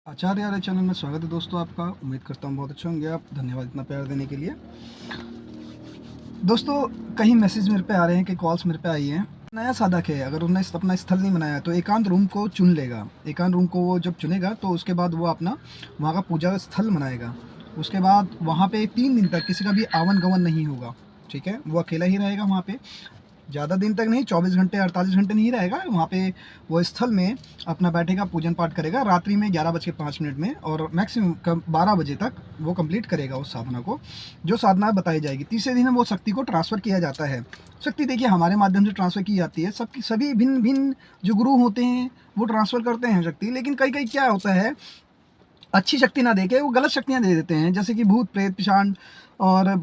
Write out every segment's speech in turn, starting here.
आचार्य आर्य channel में स्वागत है दोस्तों आपका। उम्मीद करता हूँ बहुत अच्छे होंगे आप। धन्यवाद इतना प्यार देने के लिए। दोस्तों कहीं मैसेज मेरे पे आ रहे हैं कि कॉल्स मेरे पे आई हैं। नया साधक है, अगर उसने अपना स्थल नहीं बनाया तो एकांत रूम को चुन लेगा। एकांत रूम को वो जब चुनेगा तो उसके बाद वो अपना वहाँ का पूजा स्थल बनाएगा। उसके बाद वहाँ पे 3 दिन तक किसी का भी आवन गमन नहीं होगा। ठीक है, वो अकेला ही रहेगा वहाँ पे। ज़्यादा दिन तक नहीं, 24 घंटे 48 घंटे नहीं रहेगा वहाँ पे। वो स्थल में अपना बैठेगा, पूजन पाठ करेगा रात्रि में 11:05 में, और मैक्सिमम 12 बजे तक वो कंप्लीट करेगा उस साधना को, जो साधना बताई जाएगी। तीसरे दिन वो शक्ति को ट्रांसफ़र किया जाता है। शक्ति देखिए हमारे माध्यम से ट्रांसफ़र की जाती है। सभी भिन्न भिन्न जो गुरु होते हैं वो ट्रांसफ़र करते हैं शक्ति। लेकिन कई कई क्या होता है, अच्छी शक्ति ना देके वो गलत शक्तियाँ दे देते हैं, जैसे कि भूत प्रेत पिशाच और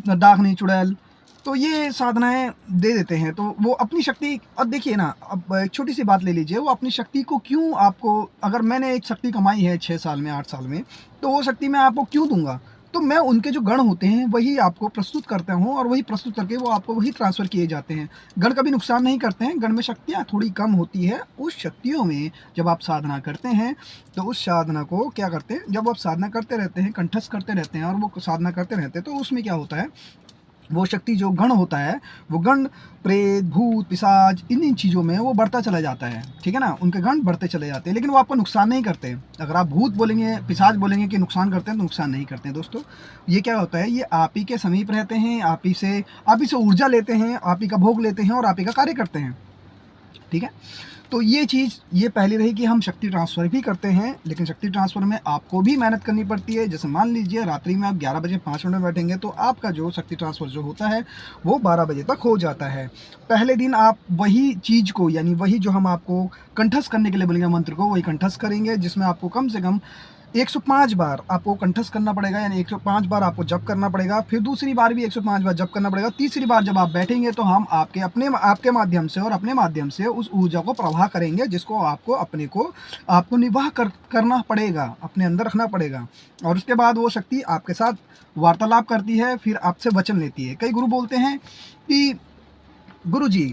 डाकनी चुड़ैल। तो ये साधनाएं दे देते हैं। तो वो अपनी शक्ति, अब देखिए ना, अब एक छोटी सी बात ले लीजिए, वो अपनी शक्ति को क्यों आपको, अगर मैंने एक शक्ति कमाई है 6 साल में 8 साल में, तो वो शक्ति मैं आपको क्यों दूंगा? तो मैं उनके जो गण होते हैं वही आपको प्रस्तुत करता हूँ, और वही प्रस्तुत करके वो आपको वही ट्रांसफ़र किए जाते हैं। गण कभी नुकसान नहीं करते हैं। गण में शक्तियाँ थोड़ी कम होती है। उस शक्तियों में जब आप साधना करते हैं तो उस साधना को क्या करते हैं, जब आप साधना करते रहते हैं, कंठस्थ करते रहते हैं और वो साधना करते रहते हैं, तो उसमें क्या होता है, वो शक्ति जो गण होता है, वो गण प्रेत भूत पिशाच इन चीज़ों में वो बढ़ता चला जाता है। ठीक है ना, उनके गण बढ़ते चले जाते हैं, लेकिन वो आपको नुकसान नहीं करते। अगर आप भूत बोलेंगे पिशाच बोलेंगे कि नुकसान करते हैं, तो नुकसान नहीं करते हैं दोस्तों। ये क्या होता है, ये आप ही के समीप रहते हैं, आप ही से ऊर्जा लेते हैं, आप ही का भोग लेते हैं और आप ही का कार्य करते हैं। ठीक है, तो ये चीज़ ये पहली रही कि हम शक्ति ट्रांसफ़र भी करते हैं, लेकिन शक्ति ट्रांसफ़र में आपको भी मेहनत करनी पड़ती है। जैसे मान लीजिए रात्रि में आप 11:05 में बैठेंगे तो आपका जो शक्ति ट्रांसफ़र जो होता है वो 12 बजे तक हो जाता है। पहले दिन आप वही चीज़ को, यानी वही जो हम आपको कंठस्थ करने के लिए बोलेंगे मंत्र को, वही कंठस्थ करेंगे, जिसमें आपको कम से कम 105 बार आपको कंठस्थ करना पड़ेगा, यानी 105 बार आपको जप करना पड़ेगा। फिर दूसरी बार भी 105 बार जप करना पड़ेगा। तीसरी बार जब आप बैठेंगे तो हम आपके माध्यम से और अपने माध्यम से उस ऊर्जा को प्रवाह करेंगे, जिसको आपको निर्वाह करना पड़ेगा, अपने अंदर रखना पड़ेगा। और उसके बाद वो शक्ति आपके साथ वार्तालाप करती है, फिर आपसे वचन लेती है। कई गुरु बोलते हैं कि गुरु जी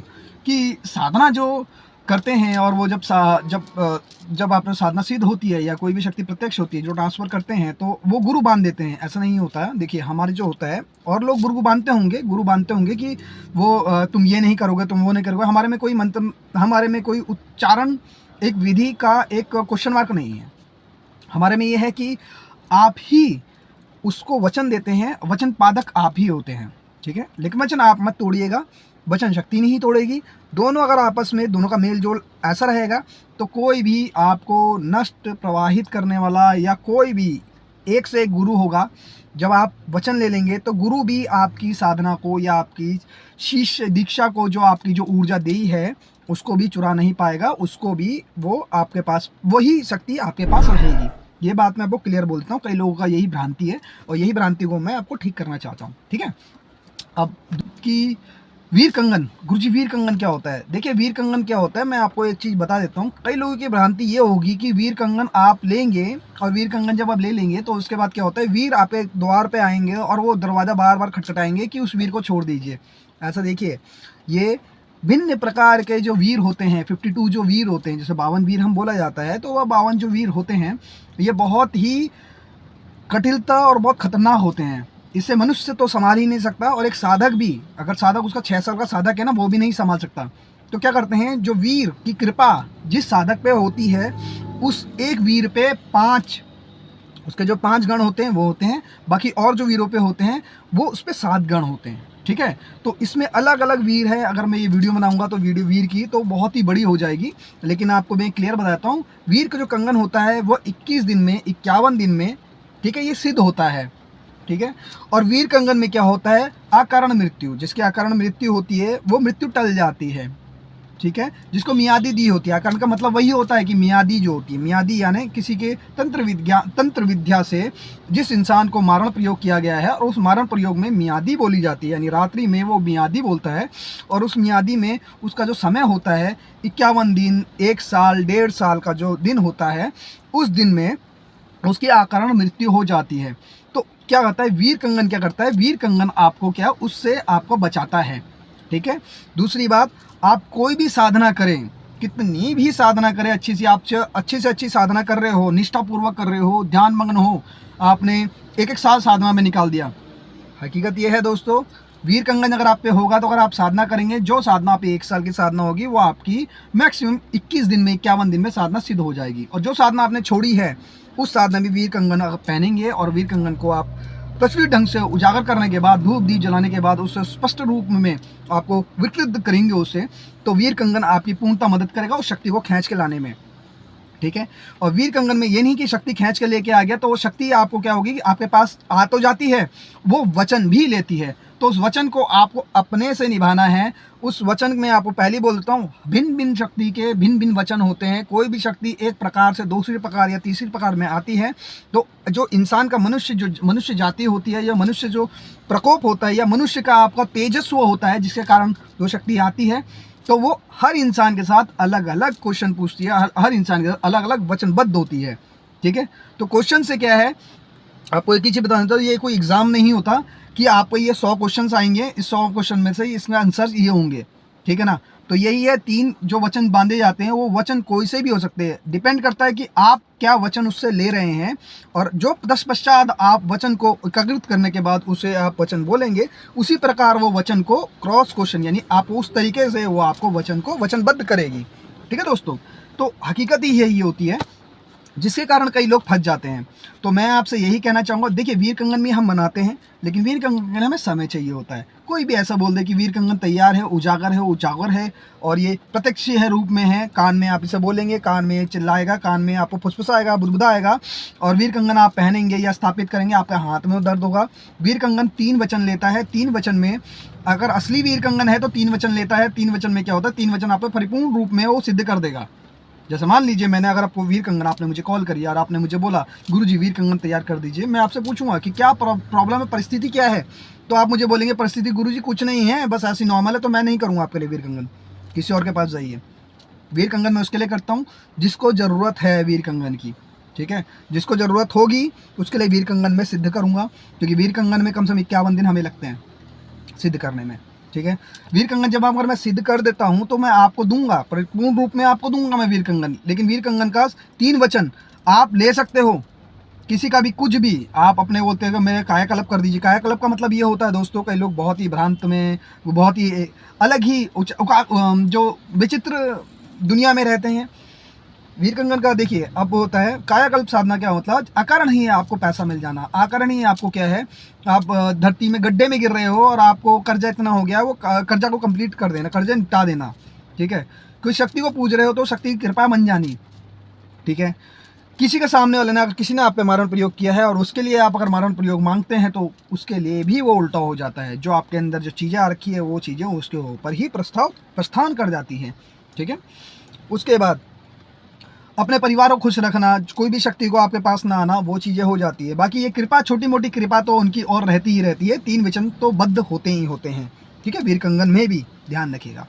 की साधना जो करते हैं, और वो जब आपने साधना सिद्ध होती है या कोई भी शक्ति प्रत्यक्ष होती है, जो ट्रांसफ़र करते हैं, तो वो गुरु बांध देते हैं। ऐसा नहीं होता है। देखिए हमारे जो होता है, और लोग गुरु बांधते होंगे कि वो तुम ये नहीं करोगे, तुम वो नहीं करोगे। हमारे में कोई मंत्र, हमारे में कोई उच्चारण, एक विधि का एक क्वेश्चन मार्क नहीं है। हमारे में ये है कि आप ही उसको वचन देते हैं, वचन पादक आप ही होते हैं। ठीक है, लेकिन वचन आप मत तोड़िएगा, वचन शक्ति नहीं तोड़ेगी। दोनों अगर आपस में दोनों का मेल जोल ऐसा रहेगा तो कोई भी आपको नष्ट प्रवाहित करने वाला या कोई भी एक से एक गुरु होगा। जब आप वचन ले लेंगे तो गुरु भी आपकी साधना को या आपकी शिष्य दीक्षा को, जो आपकी जो ऊर्जा दी है, उसको भी चुरा नहीं पाएगा। उसको भी वो आपके पास, वही शक्ति आपके पास रहेगी। ये बात मैं आपको क्लियर बोलता हूँ। कई लोगों का यही भ्रांति है, और यही भ्रांति को मैं आपको ठीक करना चाहता हूँ। ठीक है, अब की वीर कंगन, गुरुजी वीर कंगन क्या होता है? देखिए वीर कंगन क्या होता है, मैं आपको एक चीज़ बता देता हूँ। कई लोगों की भ्रांति ये होगी कि वीर कंगन आप लेंगे, और वीर कंगन जब आप ले लेंगे तो उसके बाद क्या होता है, वीर आपके द्वार पे आएंगे और वो दरवाज़ा बार बार खटखटाएंगे कि उस वीर को छोड़ दीजिए। ऐसा देखिए, ये भिन्न प्रकार के जो वीर होते हैं, 52 जो वीर होते हैं, जैसे 52 वीर हम बोला जाता है, तो वह 52 जो वीर होते हैं ये बहुत ही कठिनता और बहुत खतरनाक होते हैं। इसे मनुष्य तो संभाल ही नहीं सकता, और एक साधक भी, अगर साधक उसका 6 साल का साधक है ना, वो भी नहीं संभाल सकता। तो क्या करते हैं, जो वीर की कृपा जिस साधक पे होती है, उस एक वीर पे 5, उसके जो 5 गण होते हैं वो होते हैं। बाकी और जो वीरों पे होते हैं वो उस पे 7 गण होते हैं। ठीक है, तो इसमें अलग अलग वीर है। अगर मैं ये वीडियो बनाऊंगा तो वीर की तो बहुत ही बड़ी हो जाएगी, लेकिन आपको मैं क्लियर बताता हूँ। वीर का जो कंगन होता है वो 21 दिन में, 51 दिन में, ठीक है, ये सिद्ध होता है। ठीक है, और वीर कंगन में क्या होता है, अकारण मृत्यु, जिसकी अकारण मृत्यु होती है वो मृत्यु टल जाती है। ठीक है, जिसको मियादी दी होती है। अकारण का मतलब वही होता है कि मियादी जो होती है, मियादी यानी किसी के तंत्र विद्या से जिस इंसान को मारण प्रयोग किया गया है, और उस मारण प्रयोग में मियादी बोली जाती है, यानी रात्रि में वो मियादी बोलता है। और उस मियादी में उसका जो समय होता है 51 दिन, 1 साल, 1.5 साल का जो दिन होता है, उस दिन में उसकी अकारण मृत्यु हो जाती है। तो क्या करता है वीर कंगन, क्या करता है वीर कंगन, आपको क्या, उससे आपको बचाता है। ठीक है, दूसरी बात, आप कोई भी साधना करें, कितनी भी साधना करें, अच्छी से अच्छी साधना कर रहे हो, निष्ठापूर्वक कर रहे हो, ध्यान मग्न हो, आपने एक साल साधना में निकाल दिया। हकीकत यह है दोस्तों, वीर कंगन अगर आप पे होगा तो अगर आप साधना करेंगे, जो साधना आप 1 साल की साधना होगी वो आपकी मैक्सिमम 21 दिन में, 51 दिन में साधना सिद्ध हो जाएगी। और जो साधना आपने छोड़ी है उस साधना में वीर कंगन आप पहनेंगे और वीर कंगन को आप तस्वीर ढंग से उजागर करने के बाद, धूप दीप जलाने के बाद, उससे स्पष्ट रूप में आपको विकृत करेंगे उससे, तो वीर कंगन आपकी पूर्णतः मदद करेगा उस शक्ति को खींच के लाने में। ठीक है। और वीर कंगन में ये नहीं कि शक्ति खींच के लेके आ गया तो वो शक्ति आपको क्या होगी कि आपके पास आ तो जाती है, वो वचन भी लेती है। तो उस वचन को आपको अपने से निभाना है। उस वचन में आपको पहले बोल देता हूँ, भिन्न भिन्न शक्ति के भिन्न भिन्न वचन होते हैं। कोई भी शक्ति एक प्रकार से दूसरे प्रकार या तीसरी प्रकार में आती है, तो जो इंसान का मनुष्य जाति होती है, या मनुष्य जो प्रकोप होता है, या मनुष्य का आपका तेजस्व होता है जिसके कारण जो शक्ति आती है, तो वो हर इंसान के साथ अलग अलग क्वेश्चन पूछती है, हर इंसान के साथ अलग अलग वचनबद्ध होती है। ठीक है। तो क्वेश्चन से क्या है, आपको एक ही चीज़ बता देता हूँ, ये कोई एग्जाम नहीं होता कि आपको ये 100 क्वेश्चन आएंगे, इस 100 क्वेश्चन में से इसका आंसर ये होंगे। ठीक है ना। तो यही है, 3 जो वचन बांधे जाते हैं वो वचन कोई से भी हो सकते हैं, डिपेंड करता है कि आप क्या वचन उससे ले रहे हैं। और जो तत्पश्चात आप वचन को एकाग्रित करने के बाद उसे आप वचन बोलेंगे, उसी प्रकार वो वचन को क्रॉस क्वेश्चन, यानी आप उस तरीके से वो आपको वचन को वचनबद्ध करेगी। ठीक है दोस्तों। तो हकीकत ही यही होती है, जिसके कारण कई लोग फंस जाते हैं। तो मैं आपसे यही कहना चाहूँगा, देखिए वीर कंगन भी हम मनाते हैं, लेकिन वीर कंगन में हमें समय चाहिए होता है। कोई भी ऐसा बोल दे कि वीर कंगन तैयार है, उजागर है और ये प्रत्यक्ष है, रूप में है, कान में आप इसे बोलेंगे, कान में चिल्लाएगा, कान में आपको फुसफुसाएगा, बुदबुदाएगा, और वीर कंगन आप पहनेंगे या स्थापित करेंगे, आपके हाथ में दर्द होगा। वीर कंगन 3 वचन लेता है। 3 वचन में अगर असली वीर कंगन है तो 3 वचन लेता है। 3 वचन में क्या होता है, 3 वचन आपको परिपूर्ण रूप में वो सिद्ध कर देगा। जैसे मान लीजिए मैंने अगर आपको वीर कंगन, आपने मुझे कॉल करी और आपने मुझे बोला गुरुजी वीर कंगन तैयार कर दीजिए, मैं आपसे पूछूंगा कि क्या प्रॉब्लम है, परिस्थिति क्या है, तो आप मुझे बोलेंगे परिस्थिति गुरुजी कुछ नहीं है, बस ऐसी नॉर्मल है, तो मैं नहीं करूँगा आपके लिए वीर कंगन, किसी और के पास जाइए। वीर कंगन मैं उसके लिए करता हूँ जिसको ज़रूरत है वीर कंगन की। ठीक है। जिसको ज़रूरत होगी उसके लिए वीर कंगन में सिद्ध करूँगा, क्योंकि वीर कंगन में कम से कम 51 दिन हमें लगते हैं सिद्ध करने में। ठीक है। वीर कंगन जब अगर मैं सिद्ध कर देता हूं तो मैं आपको दूंगा, पूर्ण रूप में आपको दूंगा मैं वीर कंगन। लेकिन वीर कंगन का 3 वचन आप ले सकते हो, किसी का भी कुछ भी आप अपने बोलते हैं मेरे कायाकल्प कर दीजिए। कायाकल्प का मतलब ये होता है दोस्तों, कई लोग बहुत ही भ्रांत में, बहुत ही अलग ही जो विचित्र दुनिया में रहते हैं। वीर कंगन का देखिए अब होता है कायाकल्प साधना, क्या मतलब अकारण ही है आपको पैसा मिल जाना, अकारण ही आपको क्या है, आप धरती में गड्ढे में गिर रहे हो और आपको कर्जा इतना हो गया, वो कर्जा को कंप्लीट कर देना, कर्जा निपटा देना। ठीक है। कोई शक्ति को पूज रहे हो तो शक्ति की कृपा बन जानी। ठीक है। किसी के सामने वाले ने अगर किसी ने आप पे मारण प्रयोग किया है और उसके लिए आप अगर मारण प्रयोग मांगते हैं तो उसके लिए भी वो उल्टा हो जाता है। जो आपके अंदर जो चीज़ें आ रखी है वो चीज़ें उसके ऊपर ही प्रस्थान कर जाती हैं। ठीक है। उसके बाद अपने परिवार को खुश रखना, कोई भी शक्ति को आपके पास ना आना, वो चीज़ें हो जाती है। बाकी ये कृपा, छोटी मोटी कृपा तो उनकी और रहती ही रहती है। 3 वचन तो बद्ध होते ही होते हैं। ठीक है। वीर कंगन में भी ध्यान रखिएगा।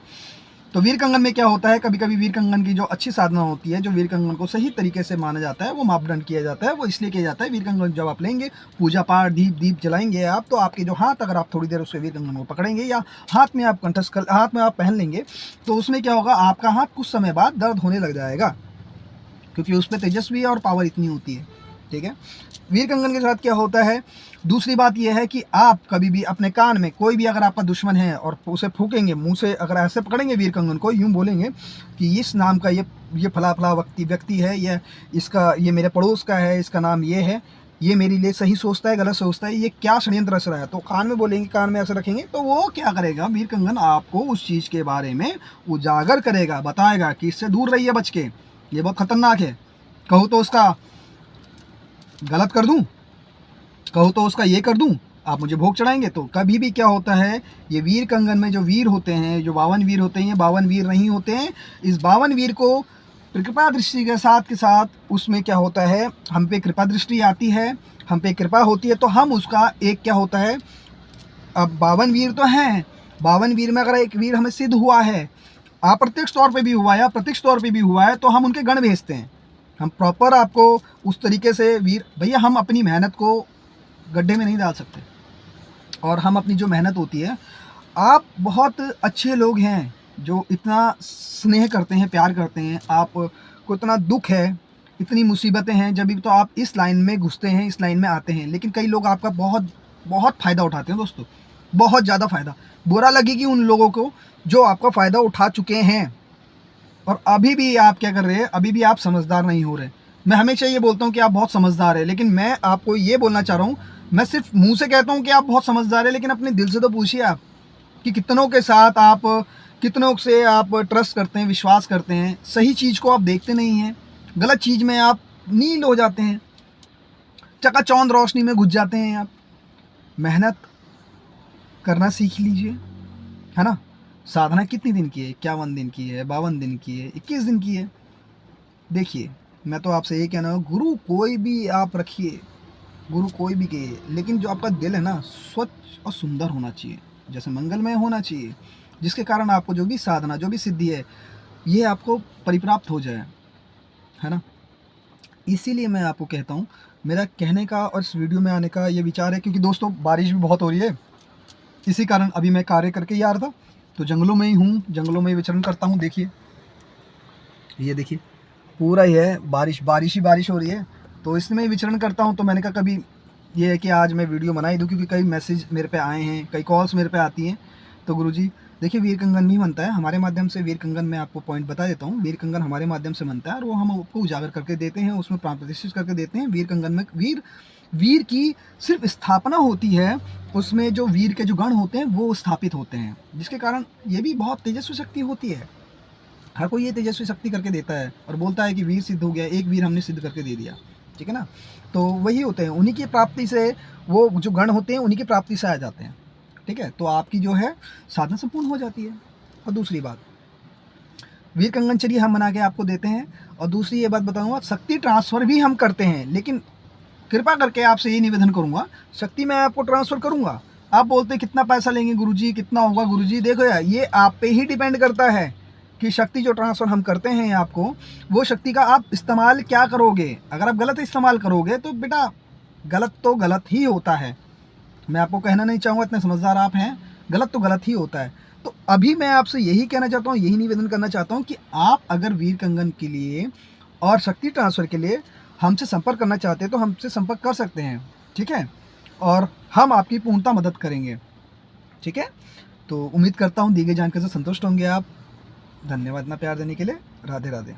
तो वीर कंगन में क्या होता है, कभी कभी वीर कंगन की जो अच्छी साधना होती है, जो वीर कंगन को सही तरीके से माना जाता है, वो मापदंड किया जाता है, वो इसलिए किया जाता है, वीर कंगन जब आप लेंगे, पूजा पाठ दीप जलाएंगे आप, तो आपके जो हाथ, अगर आप थोड़ी देर उससे वीर कंगन को पकड़ेंगे या हाथ में आप हाथ में आप पहन लेंगे, तो उसमें क्या होगा, आपका हाथ कुछ समय बाद दर्द होने लग जाएगा, क्योंकि उस पर तेजस्वी और पावर इतनी होती है। ठीक है। वीर कंगन के साथ क्या होता है, दूसरी बात यह है कि आप कभी भी अपने कान में, कोई भी अगर आपका दुश्मन है और उसे फूकेंगे, मुंह से अगर ऐसे पकड़ेंगे वीर कंगन को, यूं बोलेंगे कि इस नाम का ये फला फला व्यक्ति है, ये मेरे पड़ोस का है, इसका नाम ये है, ये मेरे लिए सही सोचता है, गलत सोचता है, ये क्या षड्यंत्र रच रहा है, तो कान में बोलेंगे, कान में ऐसे रखेंगे, तो वो क्या करेगा, वीर कंगन आपको उस चीज़ के बारे में उजागर करेगा, बताएगा कि इससे दूर रहिए बच के, ये बहुत खतरनाक है, कहूँ तो उसका गलत कर दूं, कहूँ तो उसका ये कर दूं, आप मुझे भोग चढ़ाएंगे। तो कभी भी क्या होता है, ये वीर कंगन में जो वीर होते हैं, जो 52 वीर होते हैं, ये 52 वीर नहीं होते हैं। इस 52 वीर को कृपा दृष्टि के साथ उसमें क्या होता है, हम पे कृपा दृष्टि आती है, हम पे कृपा होती है, तो हम उसका एक क्या होता है, अब 52 वीर तो हैं, 52 वीर में अगर एक वीर हमें सिद्ध हुआ है, अप्रत्यक्ष तौर पे भी हुआ है या प्रत्यक्ष तौर पे भी हुआ है, तो हम उनके गण भेजते हैं। हम प्रॉपर आपको उस तरीके से वीर, भैया हम अपनी मेहनत को गड्ढे में नहीं डाल सकते, और हम अपनी जो मेहनत होती है, आप बहुत अच्छे लोग हैं, जो इतना स्नेह करते हैं, प्यार करते हैं, आपको इतना दुख है, इतनी मुसीबतें हैं, जब भी तो आप इस लाइन में घुसते हैं, इस लाइन में आते हैं। लेकिन कई लोग आपका बहुत बहुत फ़ायदा उठाते हैं दोस्तों, बहुत ज़्यादा फ़ायदा। बुरा लगेगी उन लोगों को जो आपका फ़ायदा उठा चुके हैं और अभी भी आप क्या कर रहे हैं, अभी भी आप समझदार नहीं हो रहे। मैं हमेशा ये बोलता हूँ कि आप बहुत समझदार हैं, लेकिन मैं आपको ये बोलना चाह रहा हूँ, मैं सिर्फ मुंह से कहता हूँ कि आप बहुत समझदार हैं, लेकिन अपने दिल से तो पूछिए आप कि कितनों के साथ आप, कितनों से आप ट्रस्ट करते हैं, विश्वास करते हैं। सही चीज़ को आप देखते नहीं हैं, गलत चीज़ में आप नील हो जाते हैं, चकाचौंध रोशनी में घुस जाते हैं आप। मेहनत करना सीख लीजिए, है ना। साधना कितनी दिन की है? 51 दिन की है, 52 दिन की है, 21 दिन की है। देखिए, मैं तो आपसे ये कहना हूँ, गुरु कोई भी आप रखिए, गुरु कोई भी कहिए, लेकिन जो आपका दिल है ना, स्वच्छ और सुंदर होना चाहिए, जैसे मंगलमय होना चाहिए, जिसके कारण आपको जो भी साधना, जो भी सिद्धि है, ये आपको परिप्राप्त हो जाए, है ना। इसीलिए मैं आपको कहता हूँ, मेरा कहने का और इस वीडियो में आने का ये विचार है, क्योंकि दोस्तों बारिश भी बहुत हो रही है, इसी कारण अभी मैं कार्य करके ही आ रहा था, तो जंगलों में ही हूँ, जंगलों में ही विचरण करता हूँ। देखिए, ये देखिए, पूरा ही है बारिश, बारिश ही बारिश हो रही है, तो इसमें ही विचरण करता हूँ। तो मैंने कहा कभी ये है कि आज मैं वीडियो बना ही दूँ, क्योंकि कई मैसेज मेरे पे आए हैं, कई कॉल्स मेरे पे आती हैं। तो गुरुजी देखिए, वीर कंगन भी बनता है हमारे माध्यम से। वीर कंगन में आपको पॉइंट बता देता हूँ, वीर कंगन हमारे माध्यम से बनता है और वो हम आपको उजागर करके देते हैं, उसमें प्राण प्रतिष्ठित करके देते हैं। वीर कंगन में वीर की सिर्फ स्थापना होती है, उसमें जो वीर के जो गण होते हैं वो स्थापित होते हैं, जिसके कारण ये भी बहुत तेजस्वी शक्ति होती है। हर कोई ये तेजस्वी शक्ति करके देता है और बोलता है कि वीर सिद्ध हो गया, एक वीर हमने सिद्ध करके दे दिया, ठीक है ना। तो वही होते हैं, उन्हीं की प्राप्ति से, वो जो गण होते हैं उन्हीं की प्राप्ति से आ जाते हैं, ठीक है। तो आपकी जो है साधना संपूर्ण हो जाती है। और दूसरी बात, वीर कंगनचर्या हम बना के आपको देते हैं। और दूसरी ये बात बताऊंगा, शक्ति ट्रांसफ़र भी हम करते हैं, लेकिन कृपा करके आपसे ये निवेदन करूंगा, शक्ति मैं आपको ट्रांसफ़र करूंगा। आप बोलते हैं कितना पैसा लेंगे गुरुजी, कितना होगा गुरुजी, देखो यार, ये आप पे ही डिपेंड करता है कि शक्ति जो ट्रांसफ़र हम करते हैं आपको, वो शक्ति का आप इस्तेमाल क्या करोगे। अगर आप गलत इस्तेमाल करोगे तो बेटा गलत तो गलत ही होता है। मैं आपको कहना नहीं चाहूँगा, इतने समझदार आप हैं, गलत तो गलत ही होता है। तो अभी मैं आपसे यही कहना चाहता हूँ, यही निवेदन करना चाहता हूँ कि आप अगर वीर कंगन के लिए और शक्ति ट्रांसफ़र के लिए हमसे संपर्क करना चाहते हैं तो हमसे संपर्क कर सकते हैं, ठीक है। और हम आपकी पूर्णतः मदद करेंगे, ठीक है। तो उम्मीद करता हूँ दी गई जानकारी से संतुष्ट होंगे आप। धन्यवाद इतना प्यार देने के लिए। राधे राधे।